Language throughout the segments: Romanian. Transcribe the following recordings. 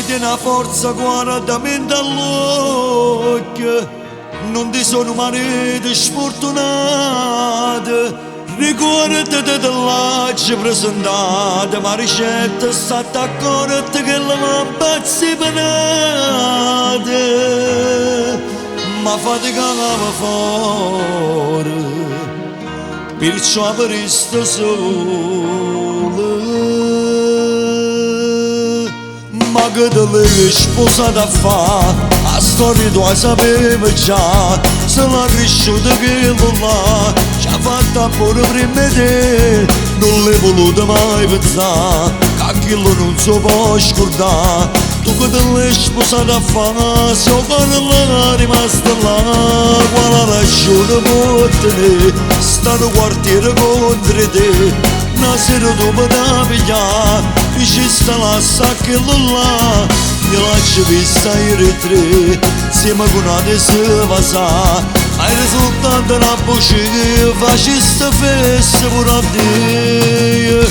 di una forza guardami dall'occhio, non ti sono marito sfortunato. Ricordati dell'accia presentata, ma ricetta sta d'accordo che la mampazzi penate, ma faticava fuori, perciò per questo sole. Ma che te l'hai sposata a fa, la storia tua sapevo già, se l'ha cresciuta che lo là, ci ha fatta pure prima di te, non l'hai voluta mai pensare, che quello non si può scordare. Tu che te l'hai sposata a fa, se il cuore là è rimasto là, quale ragione può tenere, sta nel quartiere contro te. Una sera dopo da pigliare, ci sta la sacchella là, io lascio vista i tre, siamo con una desevasa, hai risultato una voce che facesse festa pure a te,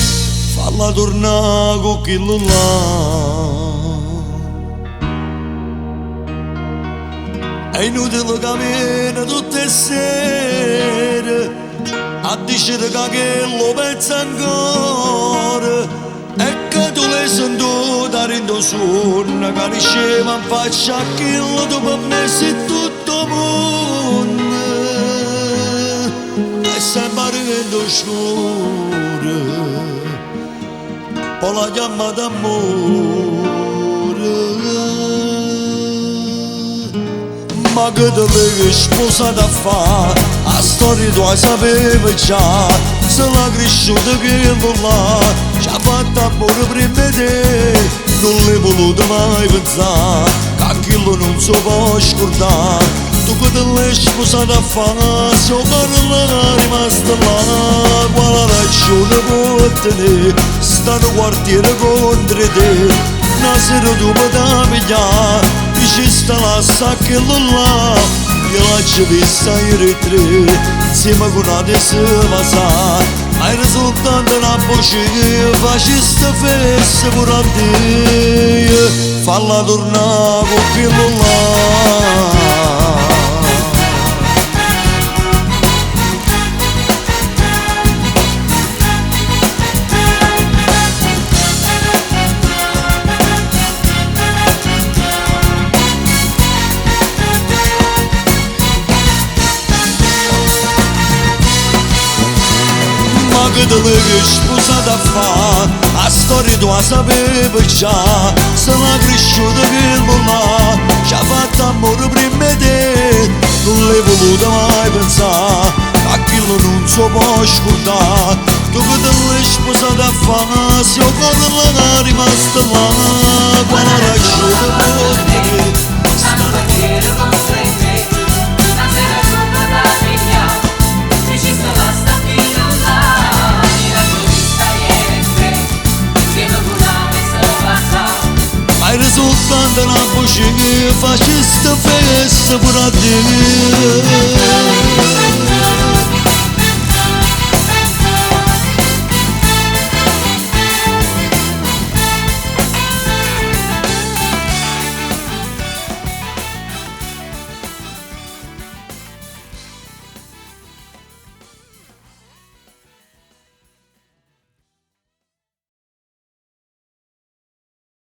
falla tornare con quello là. È inutile cammina tutte le sere a dicere che lo pensa ancora, e che tu l'hai sentita rindo sonno, che diceva in faccia a quello tu per me sei tutto mondo, e sempre rindo scuro, poi la chiama d'amore. Ma che te l'hai sposata a fa, la storia tua sapevo già, se l'ha cresciuta che lo là, ci ha fatta pure prima di te, non l'hai voluta mai pensare, che quello non si può scordare. Tu che te l'hai sposata a fa, se il cuore là è rimasto là, quale ragione può tenere, sta nel quartiere contro te. Una sera dopo da pigliare, ci sta la sacchella là, io lascio vista i tre, insieme con una desevasa, hai risultato una voce che facesse festa pure a te, falla tornare con quello là. Che te l'hai sposata a fa, la storia tua sapevo già, se l'ha cresciuta che lo là, ci ha fatto amore prima di te, non l'hai voluta mai pensare, a quello non si può scordare. Tu che te l'hai sposata a fa, se il cuore là è rimasto là, quale ragione può tenere, sta nel quartiere contro te. Una sera dopo da pigliare, ci sta la sacchella là, hai risultato una voce che facesse festa pure a te.